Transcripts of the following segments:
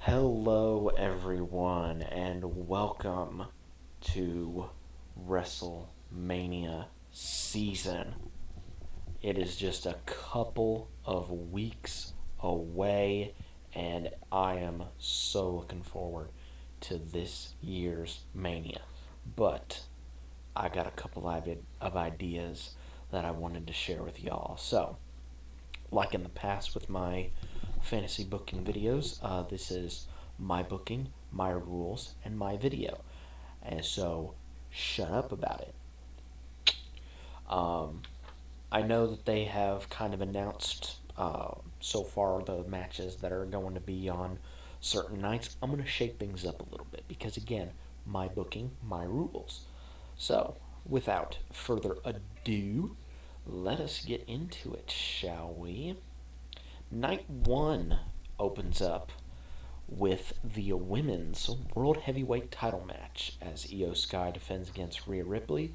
Hello, everyone, and welcome to Wrestlemania season. It is just a couple of weeks away, and I am so looking forward to this year's Mania. But I got a couple of ideas that I wanted to share with y'all. So, like in the past with my fantasy booking videos, this is my booking, my rules, and my video. And so, shut up about it. Um, I know that they have kind of announced so far the matches that are going to be on certain nights. I'm going to shake things up a little bit because, again, my booking, my rules. So, without further ado, let us get into it, shall we? Night one opens up with the women's World Heavyweight title match as Io Sky defends against Rhea Ripley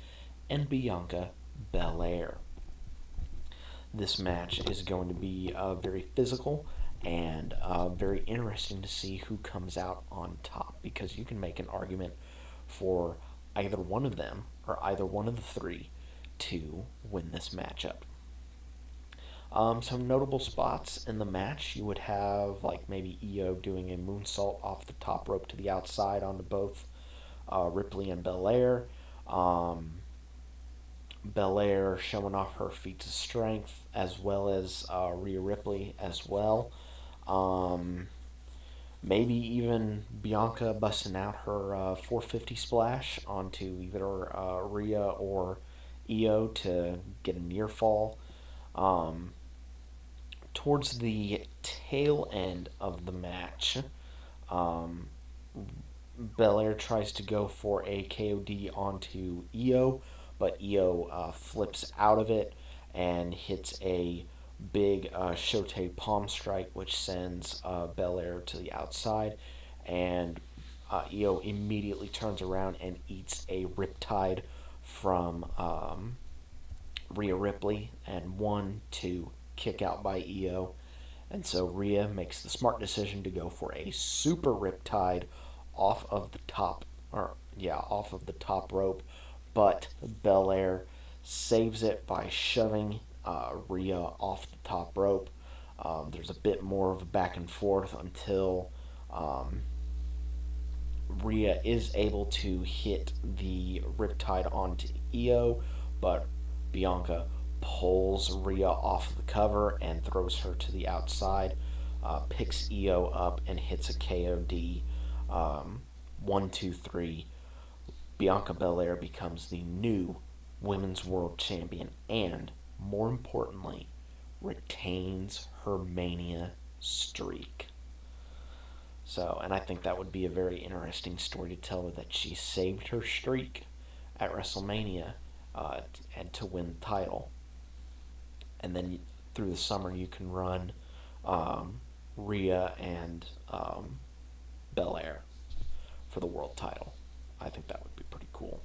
and Bianca Belair. This match is going to be very physical and very interesting to see who comes out on top because you can make an argument for either one of them or either one of the three to win this matchup. Some notable spots in the match, you would have like maybe Io doing a moonsault off the top rope to the outside onto both Ripley and Belair. Um, Belair showing off her feats of strength as well as Rhea Ripley as well. Um, Maybe even Bianca busting out her 450 splash onto either Rhea or Io to get a near fall. Um, Towards the tail end of the match, um, Belair tries to go for a KOD onto Io, but Io flips out of it and hits a big Shote palm strike, which sends Belair to the outside. And Io immediately turns around and eats a riptide from Rhea Ripley, and 1-2 kick out by Io. And so Rhea makes the smart decision to go for a super riptide off of the top, off of the top rope. But Belair saves it by shoving Rhea off the top rope. There's a bit more of a back and forth until Rhea is able to hit the riptide onto Io, but Bianca pulls Rhea off the cover and throws her to the outside, picks Io up and hits a KOD. 1, 2, 3. Bianca Belair becomes the new Women's World Champion and, more importantly, retains her Mania streak. So, and I think that would be a very interesting story to tell that she saved her streak at WrestleMania and to win the title. And then through the summer, you can run Rhea and Belair for the world title. I think that would be pretty cool.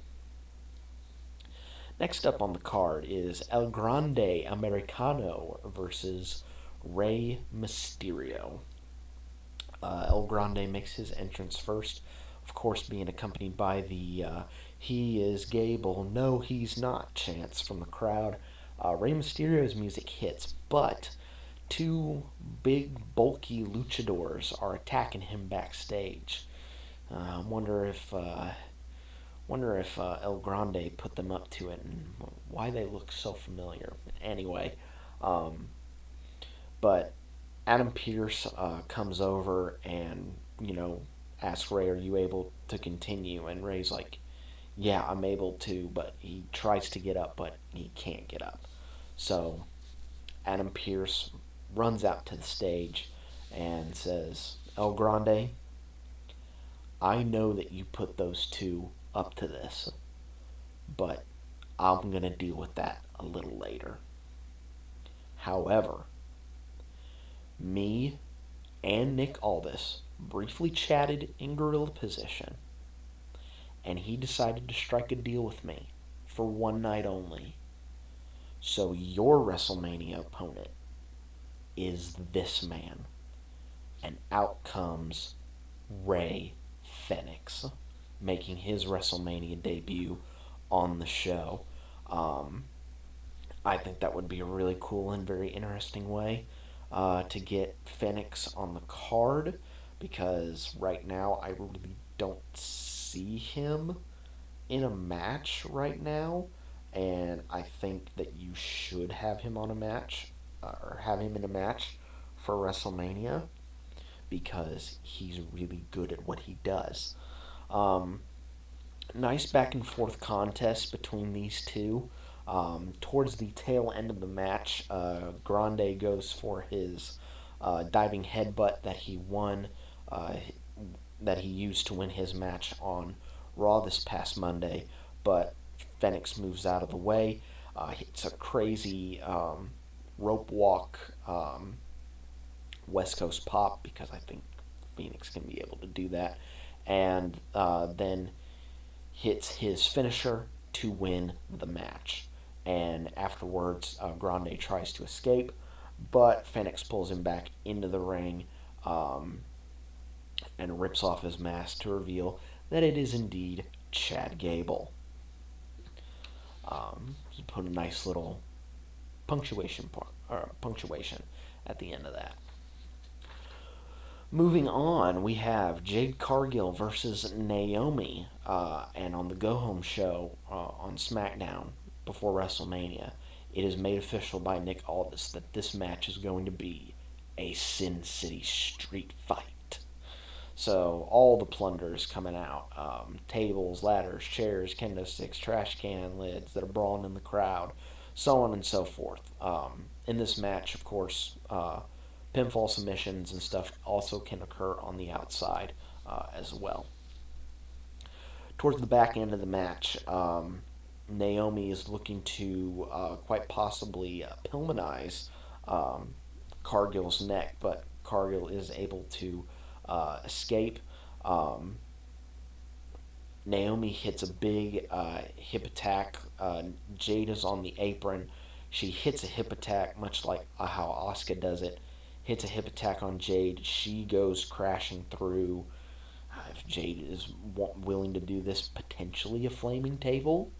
Next up on the card is El Grande Americano versus Rey Mysterio. El Grande makes his entrance first, of course, being accompanied by the "He is Gable, no, he's not" chants from the crowd. Rey Mysterio's music hits, but two big, bulky luchadors are attacking him backstage. Wonder if El Grande put them up to it and why they look so familiar. Anyway, but Adam Pearce comes over and asks Ray, "Are you able to continue?" And Ray's like, "Yeah, I'm able to," but he tries to get up, but he can't get up. So Adam Pearce runs out to the stage and says, "El Grande, I know that you put those two up to this, but I'm going to deal with that a little later. However, me and Nick Aldis briefly chatted in gorilla position, and he decided to strike a deal with me for one night only. So your WrestleMania opponent is this man." And out comes Rey Fenix making his WrestleMania debut on the show. Um, I think that would be a really cool and very interesting way to get Fenix on the card, because right now I really don't see him in a match right now, and I think that you should have him on a match, or have him in a match for WrestleMania, because he's really good at what he does. Um, Nice back and forth contest between these two. Towards the tail end of the match, Grande goes for his diving headbutt that he won, uh, that he used to win his match on Raw this past Monday, but Fenix moves out of the way. Hits a crazy rope walk, West Coast pop, because I think Phoenix can be able to do that, and then hits his finisher to win the match. And afterwards, Grande tries to escape, but Fenix pulls him back into the ring, um, and rips off his mask to reveal that it is indeed Chad Gable. Just put a nice little punctuation at the end of that. Moving on, we have Jade Cargill versus Naomi, and on the Go Home show on SmackDown before WrestleMania, it is made official by Nick Aldis that this match is going to be a Sin City street fight. So all the plunders coming out, tables, ladders, chairs, kendo sticks, trash can lids that are brawling in the crowd, so on and so forth. In this match, of course, pinfall submissions and stuff also can occur on the outside as well. Towards the back end of the match, Naomi is looking to quite possibly Pillmanize Cargill's neck, but Cargill is able to escape. Um, Naomi hits a big hip attack. Jade is on the apron. She hits a hip attack, much like how Asuka does it. Hits a hip attack on Jade. She goes crashing through. If Jade is willing to do this, potentially a flaming table,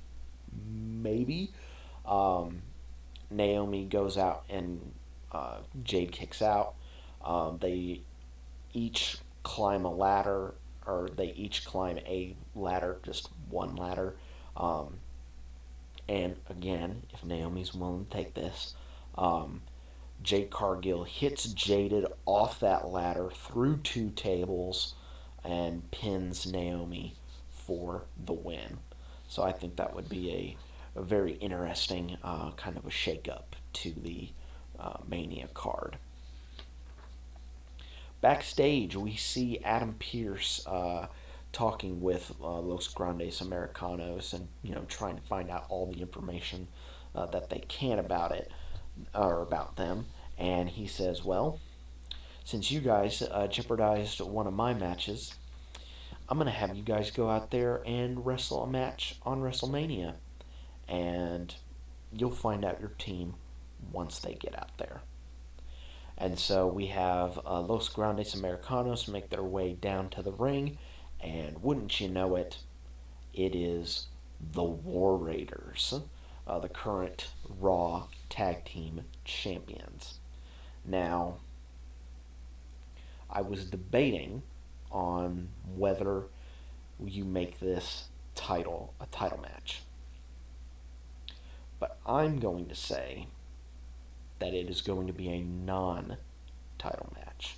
maybe. Um, Naomi goes out and Jade kicks out. They each climb a ladder, or they each climb a ladder, just one ladder. Um, and again, if Naomi's willing to take this, Jade Cargill hits Jaded off that ladder through two tables and pins Naomi for the win. So I think that would be a very interesting kind of a shake-up to the Mania card. Backstage, we see Adam Pearce talking with Los Grandes Americanos, and trying to find out all the information that they can about it, or about them. And he says, "Well, since you guys jeopardized one of my matches, I'm gonna have you guys go out there and wrestle a match on WrestleMania, and you'll find out your team once they get out there." And so we have Los Grandes Americanos make their way down to the ring, and wouldn't you know it, it is the War Raiders, the current Raw Tag Team Champions. Now, I was debating on whether you make this title a title match, but I'm going to say that it is going to be a non-title match,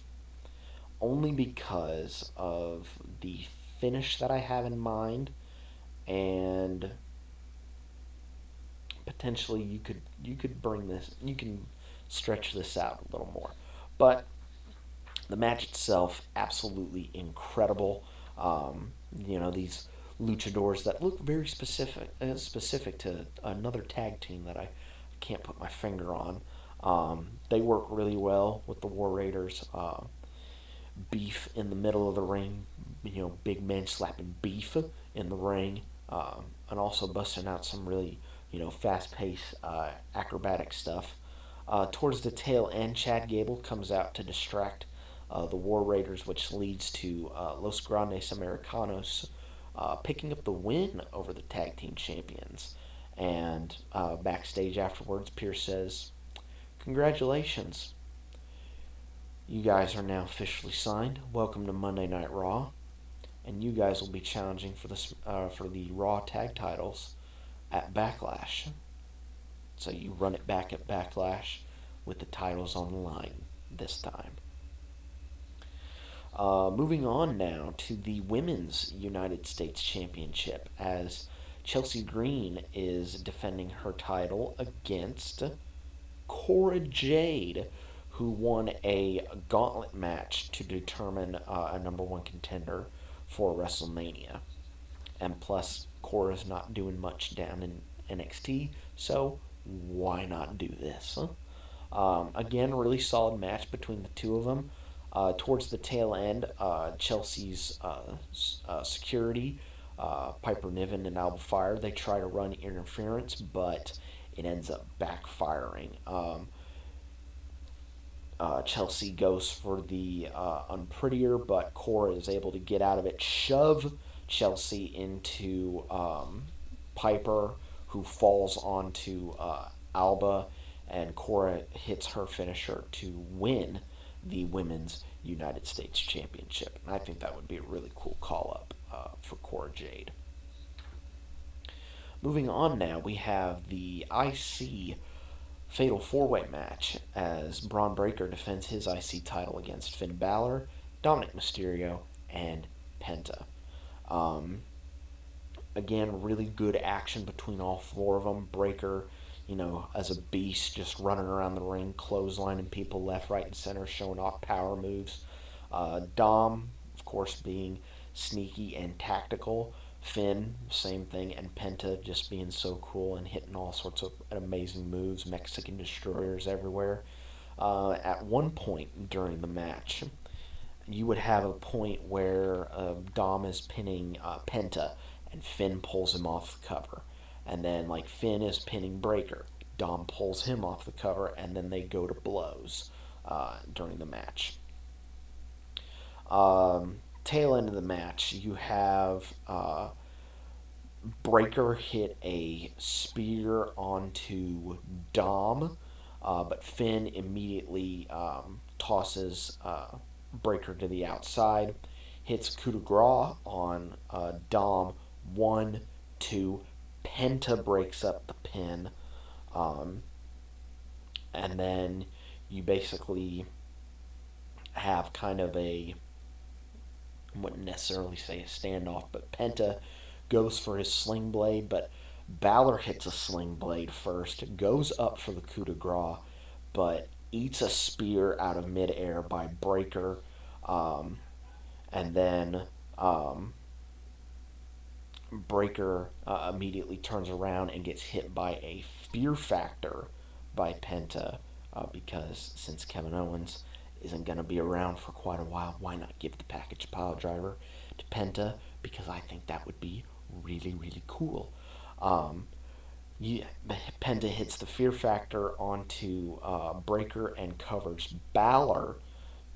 only because of the finish that I have in mind, and potentially you could bring this, you can stretch this out a little more. But the match itself, absolutely incredible. These luchadors that look very specific to another tag team that I can't put my finger on. They work really well with the War Raiders. Beef in the middle of the ring, big men slapping beef in the ring, and also busting out some really, fast-paced acrobatic stuff. Towards the tail end, Chad Gable comes out to distract the War Raiders, which leads to Los Grandes Americanos picking up the win over the tag team champions. And backstage afterwards, Pierce says, "Congratulations. You guys are now officially signed. Welcome to Monday Night Raw. And you guys will be challenging for the Raw tag titles at Backlash. So you run it back at Backlash with the titles on the line this time." Moving on now to the Women's United States Championship, as Chelsea Green is defending her title against Cora Jade, who won a gauntlet match to determine a number one contender for WrestleMania. And plus, Cora's not doing much down in NXT, so why not do this? Again, really solid match between the two of them. Towards the tail end, Chelsea's security, Piper Niven and Alba Fire, they try to run interference, but it ends up backfiring. Chelsea goes for the unprettier, but Cora is able to get out of it, shove Chelsea into Piper, who falls onto Alba, and Cora hits her finisher to win the Women's United States Championship. And I think that would be a really cool call-up for Cora Jade. Moving on now, we have the IC Fatal 4-Way match as Braun Breaker defends his IC title against Finn Balor, Dominic Mysterio, and Penta. Again, really good action between all four of them. Breaker, as a beast, just running around the ring, clotheslining people left, right, and center, showing off power moves. Dom, of course, being sneaky and tactical. Finn, same thing, and Penta just being so cool and hitting all sorts of amazing moves, Mexican destroyers everywhere. At one point during the match, you would have a point where Dom is pinning Penta, and Finn pulls him off the cover. And then, Finn is pinning Breaker. Dom pulls him off the cover, and then they go to blows during the match. Tail end of the match, you have Breaker hit a spear onto Dom, but Finn immediately tosses Breaker to the outside, hits coup de grace on Dom. 1, 2, Penta breaks up the pin, and then you basically have kind of I wouldn't necessarily say a standoff, but Penta goes for his sling blade, but Balor hits a sling blade first, goes up for the coup de grace, but eats a spear out of midair by Breaker, and then Breaker immediately turns around and gets hit by a Fear Factor by Penta, because since Kevin Owens isn't going to be around for quite a while, why not give the package pile driver to Penta? Because I think that would be really, really cool. Penta hits the Fear Factor onto Breaker and covers Balor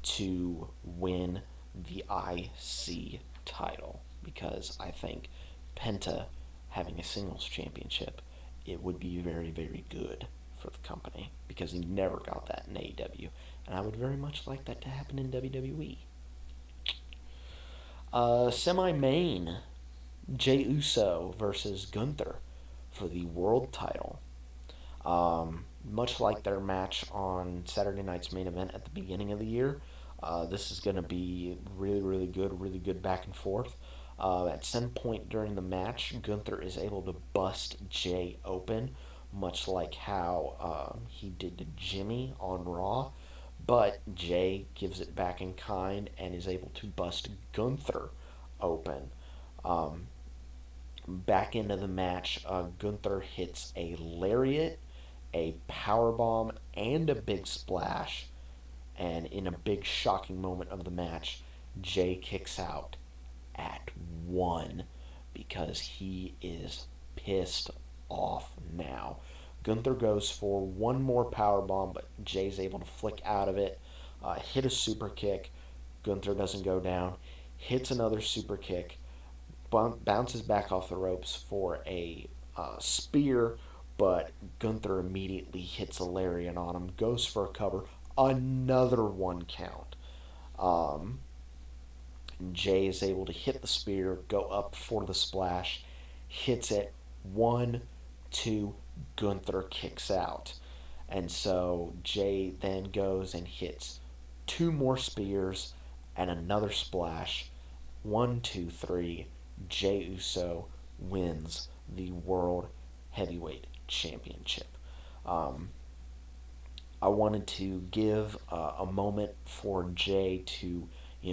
to win the IC title, because I think Penta having a singles championship, it would be very, very good for the company, because he never got that in AEW, and I would very much like that to happen in WWE. Semi-main, Jey Uso versus Gunther for the world title. Much like their match on Saturday night's main event at the beginning of the year, this is going to be really, really good back and forth. At some point during the match, Gunther is able to bust Jey open, much like how he did to Jimmy on Raw, but Jey gives it back in kind and is able to bust Gunther open. Back into the match, Gunther hits a lariat, a powerbomb, and a big splash, and in a big shocking moment of the match, Jey kicks out at 1 because he is pissed off now. Gunther goes for one more powerbomb, but Jey's able to flick out of it, hit a super kick, Gunther doesn't go down, hits another super kick, bounces back off the ropes for a spear, but Gunther immediately hits a lariat on him, goes for a cover, another 1 count. Um, Jay is able to hit the spear, go up for the splash, hits it, 1, 2, Gunther kicks out. And so Jay then goes and hits 2 more spears and another splash. 1, 2, 3. Jey Uso wins the World Heavyweight Championship. Um, I wanted to give a moment for Jay to,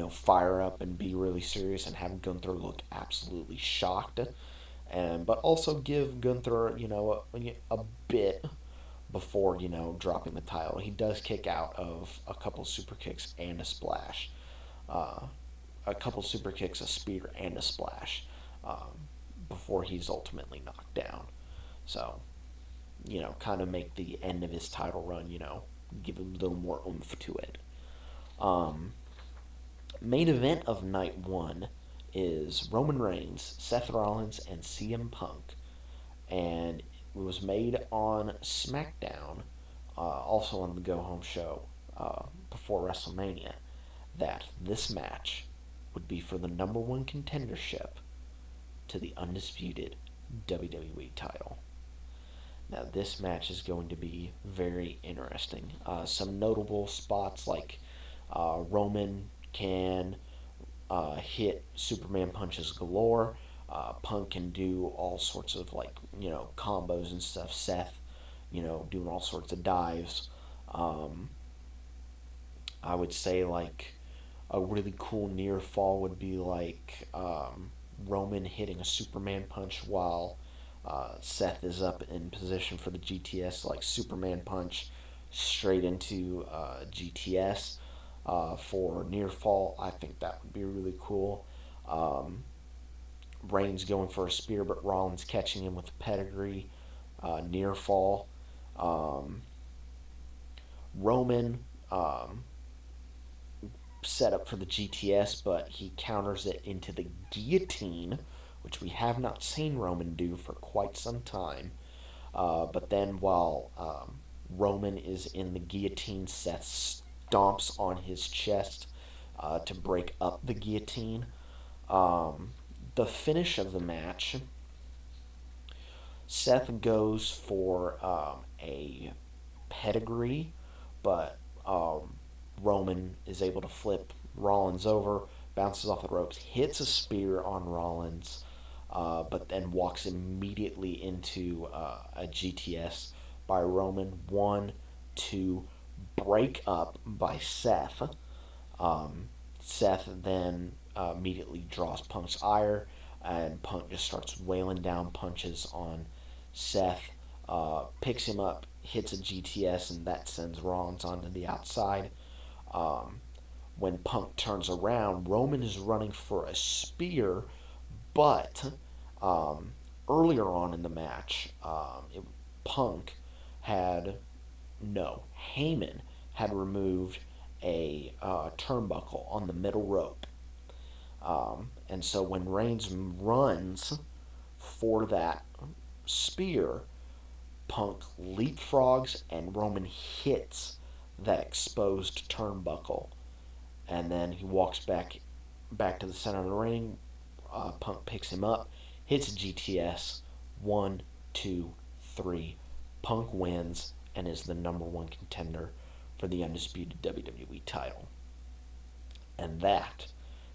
fire up and be really serious and have Gunther look absolutely shocked, and but also give Gunther, a bit before, dropping the title. He does kick out of a couple super kicks and a splash. Uh, a couple super kicks, a spear, and a splash before he's ultimately knocked down. So, kind of make the end of his title run, give him a little more oomph to it. Um, Main event of night one is Roman Reigns, Seth Rollins, and CM Punk. And it was made on SmackDown, also on the Go Home show before WrestleMania, that this match would be for the number one contendership to the undisputed WWE title. Now, this match is going to be very interesting. Some notable spots like Roman can hit Superman punches galore. Punk can do all sorts of combos and stuff. Seth, doing all sorts of dives. Um, I would say a really cool near fall would be Roman hitting a Superman punch while Seth is up in position for the GTS, like Superman punch straight into GTS for near fall. I think that would be really cool. Um, Reigns going for a spear, but Rollins catching him with a pedigree, near fall. Um, Roman set up for the GTS, but he counters it into the guillotine, which we have not seen Roman do for quite some time. But then while Roman is in the guillotine, Seth stomps on his chest to break up the guillotine. Um, the finish of the match, Seth goes for a pedigree, but Roman is able to flip Rollins over, bounces off the ropes, hits a spear on Rollins, but then walks immediately into a GTS by Roman. 1, 2, break up by Seth. Seth then immediately draws Punk's ire, and Punk just starts wailing down punches on Seth. Picks him up, hits a GTS, and that sends Rollins onto the outside. Um, when Punk turns around, Roman is running for a spear, but earlier on in the match, Punk had no, Heyman had removed a turnbuckle on the middle rope. And so when Reigns runs for that spear, Punk leapfrogs and Roman hits that exposed turnbuckle. And then he walks back to the center of the ring. Punk picks him up, hits a GTS. 1, 2, 3. Punk wins and is the number one contender for the undisputed WWE title. And that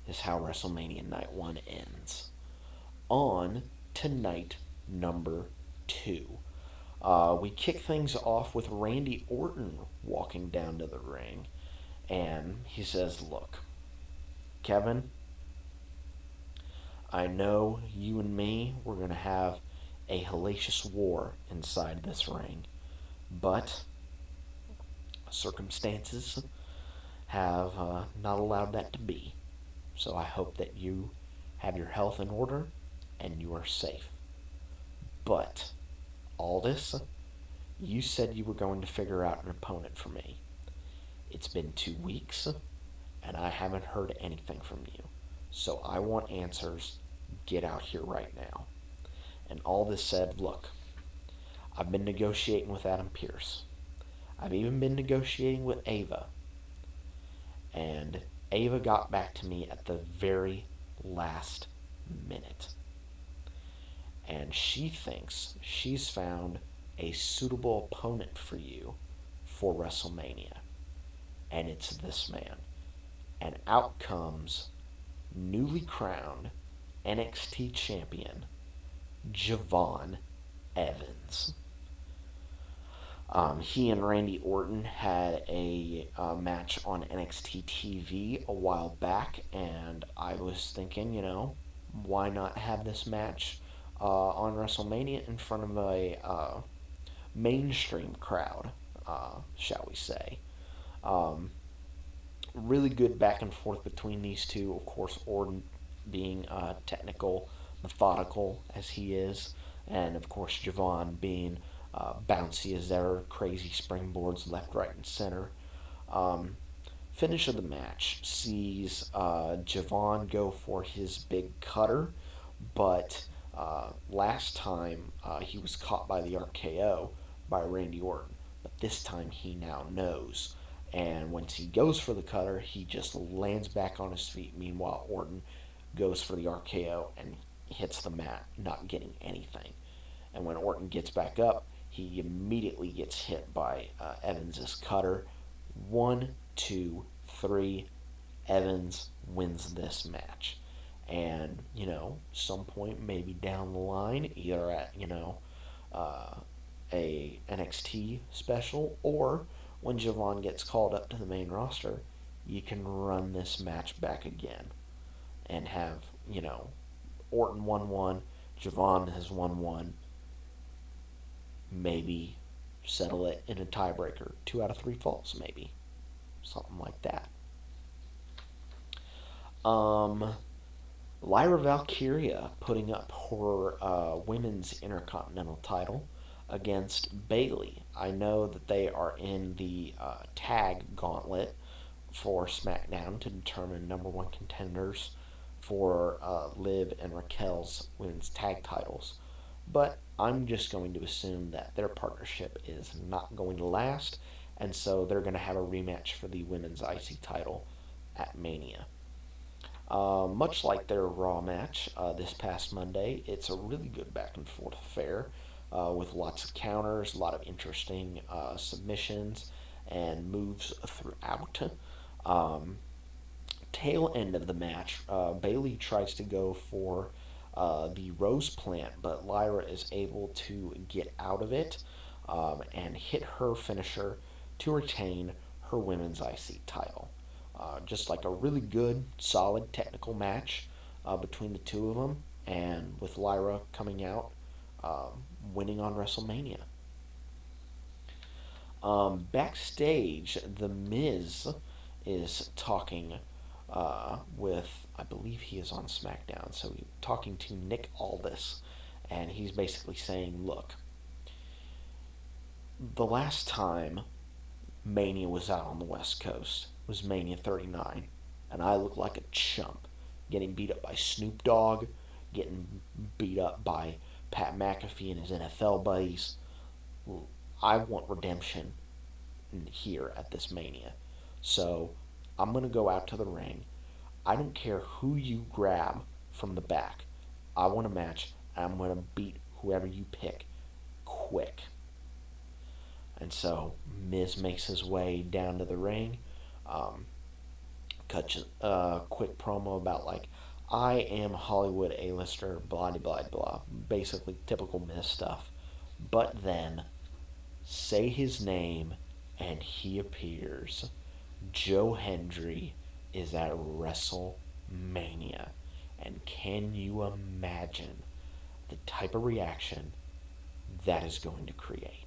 is how WrestleMania Night 1 ends. On to night number 2. We kick things off with Randy Orton walking down to the ring. And he says, "Look, Kevin, I know you and me, we're going to have a hellacious war inside this ring. But circumstances have not allowed that to be. So I hope that you have your health in order and you are safe. But, Aldis, you said you were going to figure out an opponent for me. It's been 2 weeks, and I haven't heard anything from you. So I want answers. Get out here right now." And Aldis said, "Look, I've been negotiating with Adam Pearce. I've even been negotiating with Ava. And Ava got back to me at the very last minute. And she thinks she's found a suitable opponent for you for WrestleMania. And it's this man." And out comes newly crowned NXT champion Javon Evans. He and Randy Orton had a match on NXT TV a while back, and I was thinking, why not have this match on WrestleMania in front of a mainstream crowd, shall we say. Really good back and forth between these two. Of course, Orton being technical, methodical as he is, and of course Javon being bouncy as ever, crazy springboards left, right, and center. Finish of the match sees Javon go for his big cutter, but last time he was caught by the RKO by Randy Orton, but this time he now knows. And once he goes for the cutter, he just lands back on his feet. Meanwhile, Orton goes for the RKO and hits the mat, not getting anything. And when Orton gets back up, he immediately gets hit by Evans' cutter. 1, 2, 3. Evans wins this match. And, some point maybe down the line, either at, a NXT special, or when Javon gets called up to the main roster, you can run this match back again and have, Orton 1-1, Javon has 1-1, maybe settle it in a tiebreaker, 2 out of 3 falls, maybe, something like that. Lyra Valkyria putting up her women's Intercontinental title against Bayley. I know that they are in the tag gauntlet for SmackDown to determine number 1 contenders for Liv and Raquel's women's tag titles. But I'm just going to assume that their partnership is not going to last, and so they're going to have a rematch for the women's IC title at Mania. Much like their Raw match this past Monday, it's a really good back and forth affair with lots of counters, a lot of interesting submissions and moves throughout. Tail end of the match, Bayley tries to go for the Rose Plant, but Lyra is able to get out of it and hit her finisher to retain her women's IC title. Just like a really good, solid technical match between the two of them, and with Lyra coming out winning on WrestleMania. Backstage, The Miz is talking with, I believe he is on SmackDown, so he's talking to Nick Aldis, and he's basically saying, look, the last time Mania was out on the West Coast was Mania 39, and I looked like a chump, getting beat up by Snoop Dogg, getting beat up by Pat McAfee and his NFL buddies. I want redemption here at this Mania. So I'm going to go out to the ring. I don't care who you grab from the back. I want a match, and I'm going to beat whoever you pick quick. And so Miz makes his way down to the ring, cuts a quick promo about, like, I am Hollywood A-lister, blah, blah, blah. Basically typical Miz stuff. But then, say his name, and he appears. Joe Hendry is at WrestleMania. And can you imagine the type of reaction that is going to create?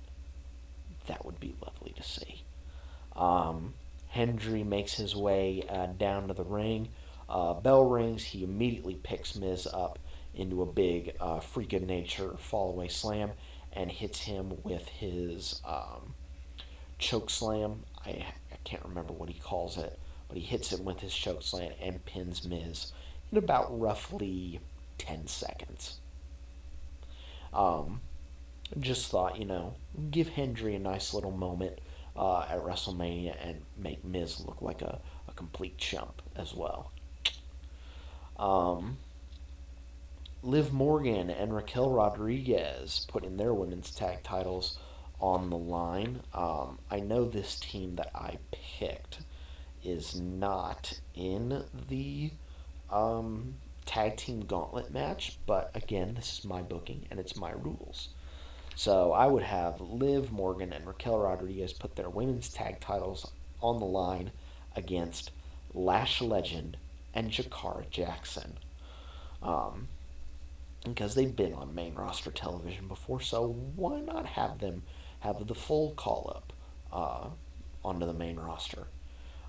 That would be lovely to see. Hendry makes his way down to the ring. Bell rings. He immediately picks Miz up into a big freak of nature fallaway slam and hits him with his choke slam. I can't remember what he calls it, but but he hits him with his chokeslam and pins Miz in about roughly 10 seconds. Um, just thought, give Hendry a nice little moment at WrestleMania and make Miz look like a complete chump as well. Um, Liv Morgan and Raquel Rodriguez putting their women's tag titles on the line. I know this team that I picked is not in the tag team gauntlet match, but again, this is my booking and it's my rules. So I would have Liv Morgan and Raquel Rodriguez put their women's tag titles on the line against Lash Legend and Jakara Jackson. Um, because they've been on main roster television before, so why not have them have the full call up onto the main roster?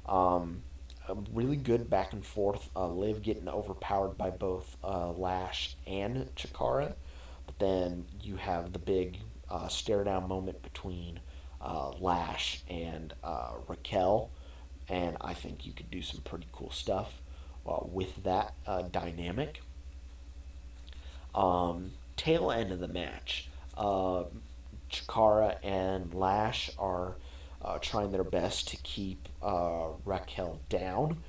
A really good back and forth. Liv getting overpowered by both Lash and Chikara, but then you have the big stare down moment between Lash and Raquel, and I think you could do some pretty cool stuff with that dynamic. Tail end of the match, Chikara and Lash are trying their best to keep Raquel down,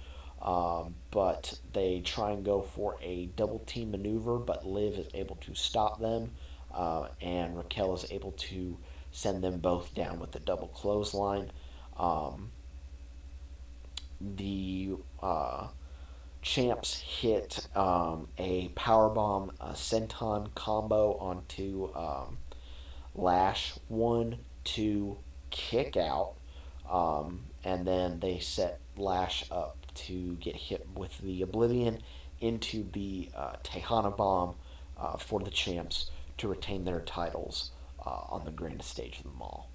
but they try and go for a double team maneuver, but Liv is able to stop them, and Raquel is able to send them both down with the double clothesline. Um, the champs hit a powerbomb senton combo onto Lash. 1, 2, kick out. And then they set Lash up to get hit with the Oblivion into the Tejana Bomb for the champs to retain their titles on the grandest stage of them all.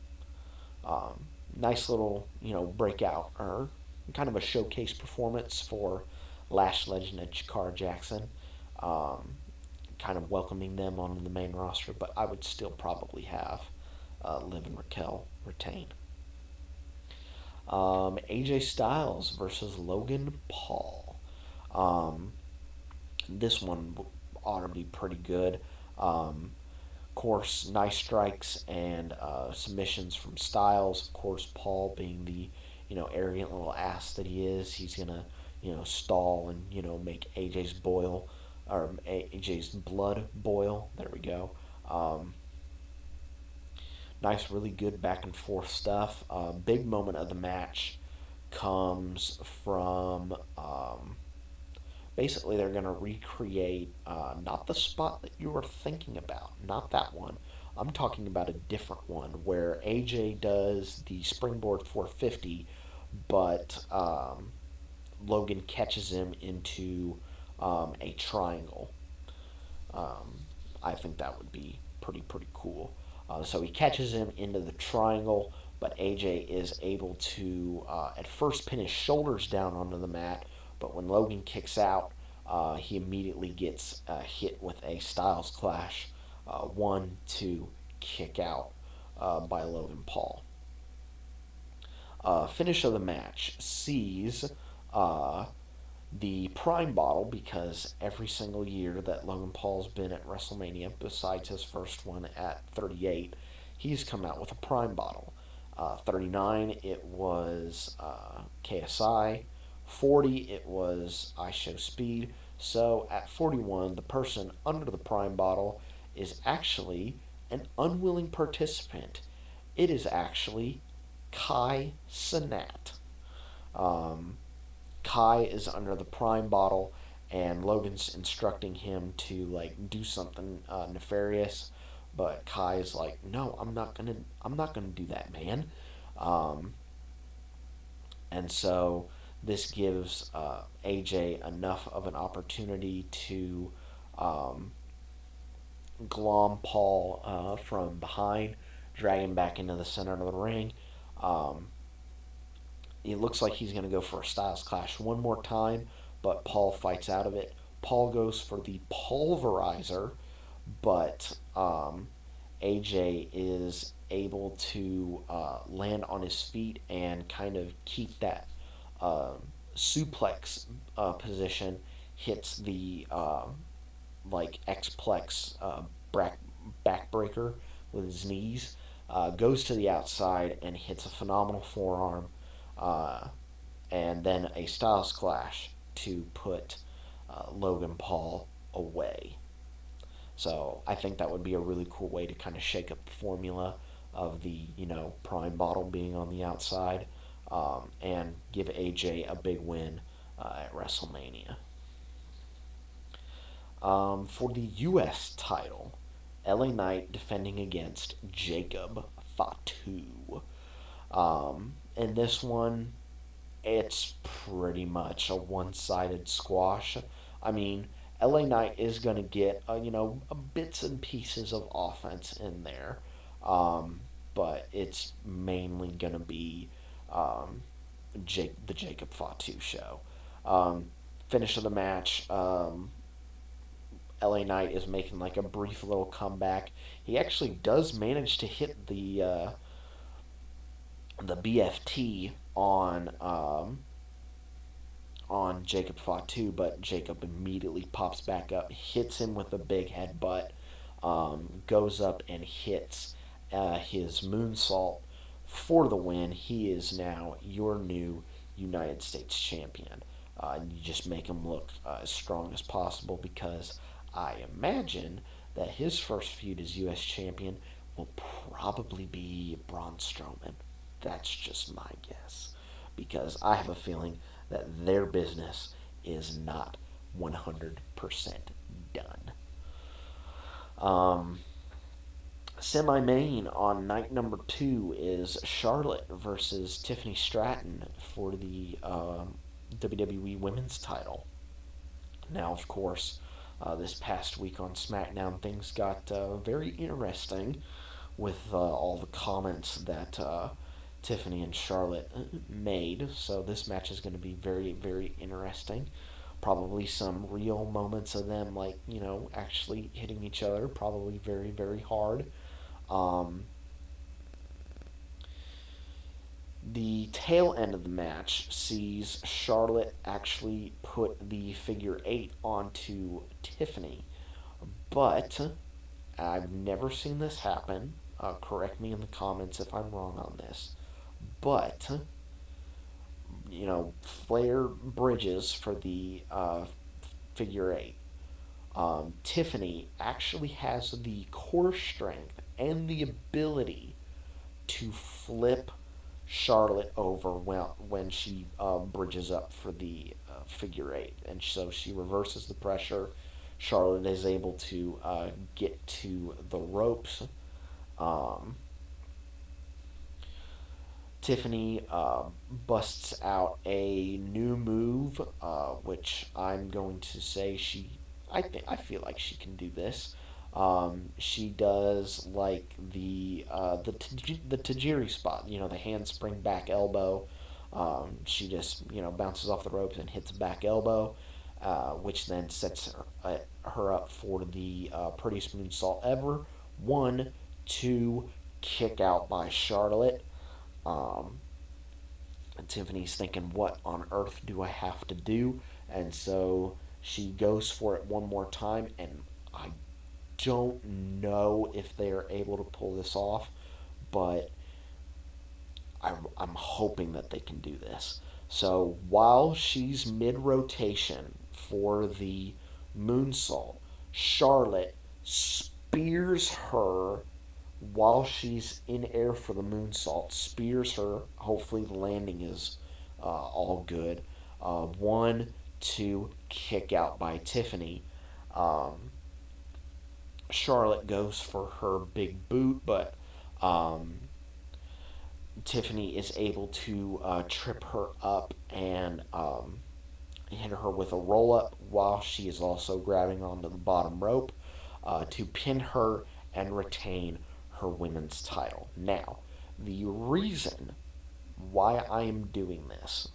Nice little, breakout or kind of a showcase performance for Lash Legend and Chikara Jackson. Kind of welcoming them onto the main roster, but I would still probably have Liv and Raquel retain. AJ Styles versus Logan Paul. This one ought to be pretty good. Of course, nice strikes and submissions from Styles. Of course, Paul being the arrogant little ass that he is, he's gonna stall and make AJ's blood boil. There we go. Nice, really good back and forth stuff. Big moment of the match comes from basically they're going to recreate not the spot that you were thinking about, not that one. I'm talking about a different one where AJ does the springboard 450, but Logan catches him into a triangle. I think that would be pretty cool. So he catches him into the triangle, but AJ is able to at first pin his shoulders down onto the mat, but when Logan kicks out, he immediately gets hit with a Styles Clash 1, 2 kick out by Logan Paul. Finish of the match sees the Prime bottle, because every single year that Logan Paul's been at WrestleMania, besides his first one at 38, he's come out with a Prime bottle. 39, it was KSI. 40, it was I Show Speed. So at 41, the person under the Prime bottle is actually an unwilling participant. It is actually Kai Cenat. Kai is under the Prime bottle, and Logan's instructing him to do something nefarious, but Kai is like, "No, I'm not gonna do that, man." And so this gives AJ enough of an opportunity to glom Paul from behind, drag him back into the center of the ring. It looks like he's going to go for a Styles Clash one more time, but Paul fights out of it. Paul goes for the pulverizer, but AJ is able to land on his feet and kind of keep that suplex position, hits the like X-plex backbreaker with his knees, goes to the outside and hits a phenomenal forearm, uh, and then a Styles Clash to put Logan Paul away. So I think that would be a really cool way to kind of shake up the formula of the Prime Bottle being on the outside, and give AJ a big win at WrestleMania. For the U.S. title, LA Knight defending against Jacob Fatu. In this one, it's pretty much a one-sided squash. I mean, LA Knight is going to get bits and pieces of offense in there, um, but it's mainly going to be um, the Jacob Fatu show. Um, Finish of the match. LA Knight is making like a brief little comeback. He actually does manage to hit the BFT on Jacob Fatu, but Jacob immediately pops back up, hits him with a big headbutt, goes up and hits his moonsault for the win. He is now your new United States champion. You just make him look as strong as possible, because I imagine that his first feud as U.S. champion will probably be Braun Strowman. That's just my guess, because I have a feeling that their business is not 100% done. Um, Semi-main on night number 2 is Charlotte versus Tiffany Stratton for the WWE Women's title. Now, of course, this past week on SmackDown, things got very interesting with all the comments that Tiffany and Charlotte made. So this match is going to be very, very interesting. Probably some real moments of them, like, actually hitting each other. Probably very, very hard. Um, the tail end of the match sees Charlotte actually put the figure 8 onto Tiffany. But I've never seen this happen. Correct me in the comments if I'm wrong on this. But, Flair bridges for the figure 8. Tiffany actually has the core strength and the ability to flip Charlotte over when she bridges up for the figure 8. And so she reverses the pressure. Charlotte is able to get to the ropes. Um, Tiffany busts out a new move, which I'm going to say I feel like she can do this. She does like the Tajiri spot, the handspring back elbow. She just bounces off the ropes and hits a back elbow, which then sets her up for the prettiest moonsault ever. 1, 2, kick out by Charlotte. Um, Tiffany's thinking, what on earth do I have to do? And so she goes for it one more time, and I don't know if they are able to pull this off, but I'm hoping that they can do this. So while she's mid rotation for the moonsault, Charlotte spears her while she's in air for the moonsault. Spears her. Hopefully the landing is all good. 1, 2, kick out by Tiffany. Um, Charlotte goes for her big boot, but um, Tiffany is able to trip her up and hit her with a roll up, while she is also grabbing onto the bottom rope to pin her and retain her women's title. Now, the reason why I am doing this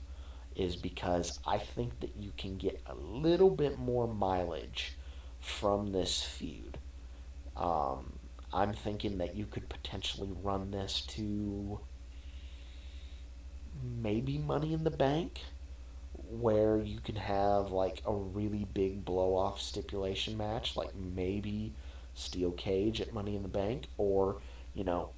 is because I think that you can get a little bit more mileage from this feud. Um, I'm thinking that you could potentially run this to maybe Money in the Bank, where you can have like a really big blow off stipulation match, like maybe steel cage at Money in the Bank, or you know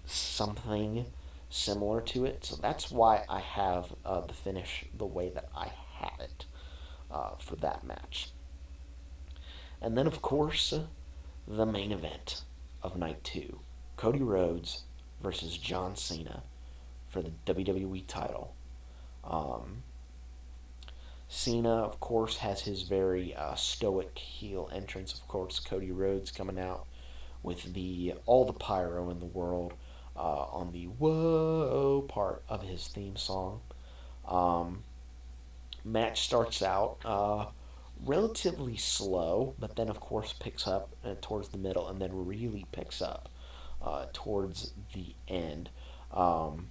something similar to it. So that's why I have the finish the way that I have it for that match. And then, of course, the main event of night two, Cody Rhodes versus John Cena for the WWE title. Um, Cena, of course, has his very stoic heel entrance. Of course, Cody Rhodes coming out with the all the pyro in the world on the whoa part of his theme song. Um, Match starts out relatively slow, but then of course picks up towards the middle, and then really picks up towards the end. Um,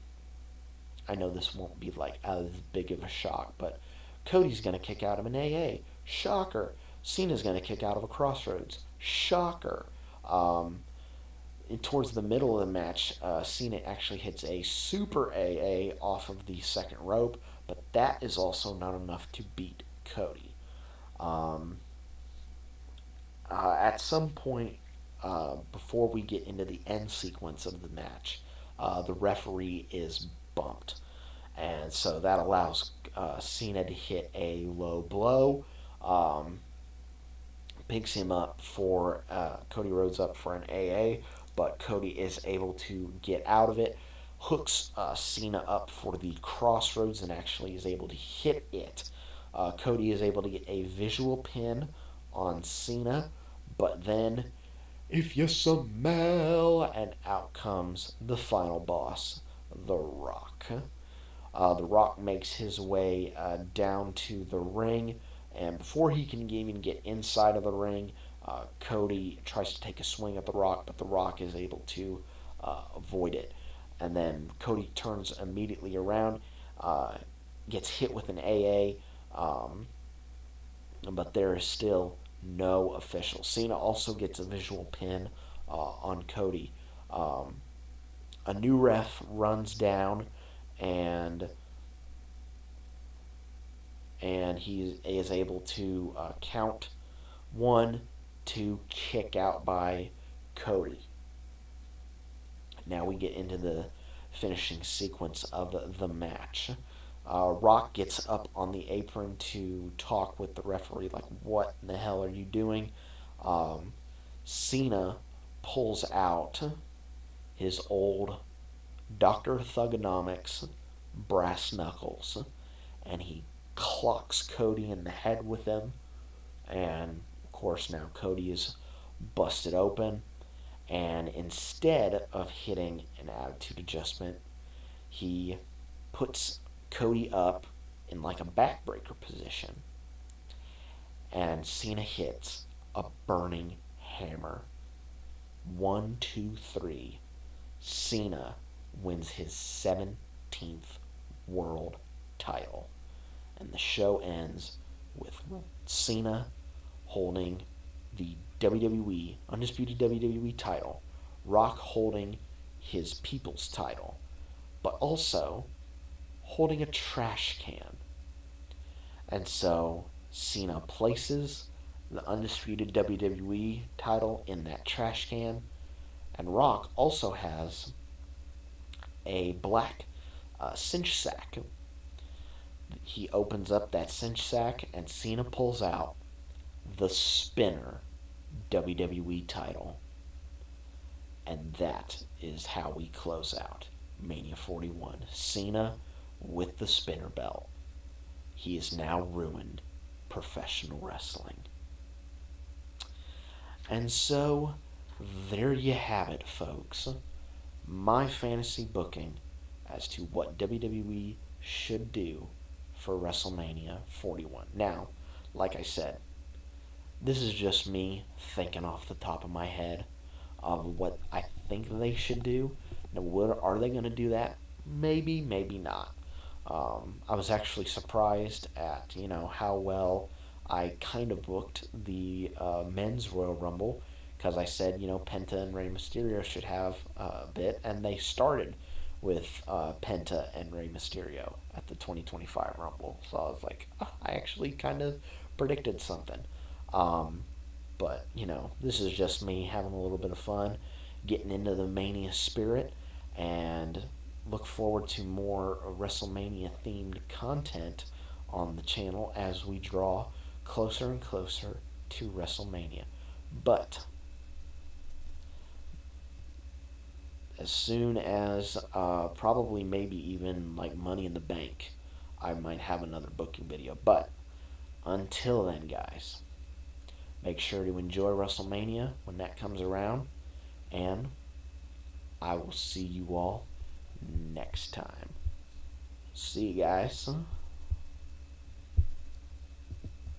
I know this won't be like as big of a shock, but Cody's gonna kick out of an AA. Shocker. Cena's gonna kick out of a crossroads. Shocker. Um, Towards the middle of the match, Cena actually hits a super AA off of the second rope, but that is also not enough to beat Cody. Um, at some point before we get into the end sequence of the match, the referee is bumped. And so that allows Cena to hit a low blow, um, picks him up for Cody Rhodes up for an AA, but Cody is able to get out of it, hooks Cena up for the crossroads, and actually is able to hit it. Cody is able to get a visual pin on Cena, but then, if you smell, and out comes the final boss, The Rock. The Rock makes his way down to the ring, and before he can even get inside of the ring, Cody tries to take a swing at The Rock, but The Rock is able to avoid it. And then Cody turns immediately around, uh, gets hit with an AA, but there is still no official. Cena also gets a visual pin on Cody. Um, a new ref runs down, and he is able to count one to kick out by Cody. Now we get into the finishing sequence of the match. Rock gets up on the apron to talk with the referee, like, what in the hell are you doing? Um, Cena pulls out his old Dr. Thugonomics brass knuckles, and he clocks Cody in the head with them. And of course, now Cody is busted open. And instead of hitting an attitude adjustment, he puts Cody up in like a backbreaker position. And Cena hits a burning hammer. 1, 2, 3. Cena wins his 17th world title. And the show ends with Cena holding the WWE, undisputed WWE title, Rock holding his people's title, but also holding a trash can. And so Cena places the undisputed WWE title in that trash can, and Rock also has a black cinch sack. He opens up that cinch sack, and Cena pulls out the spinner WWE title. And that is how we close out Mania 41. Cena with the spinner belt. He has now ruined professional wrestling. And so, there you have it, folks. My fantasy booking as to what WWE should do for WrestleMania 41. Now, like I said, this is just me thinking off the top of my head of what I think they should do. Now, are they going to do that? Maybe, maybe not. I was actually surprised at how well I kind of booked the men's Royal Rumble, because I said Penta and Rey Mysterio should have a bit, and they started with Penta and Rey Mysterio at the 2025 Rumble. So I was like, oh, I actually kind of predicted something. Um, but, this is just me having a little bit of fun, getting into the Mania spirit, and look forward to more WrestleMania themed content on the channel as we draw closer and closer to WrestleMania. But as soon as probably maybe even like Money in the Bank, I might have another booking video. But until then, guys, make sure to enjoy WrestleMania when that comes around, and I will see you all next time. See you guys.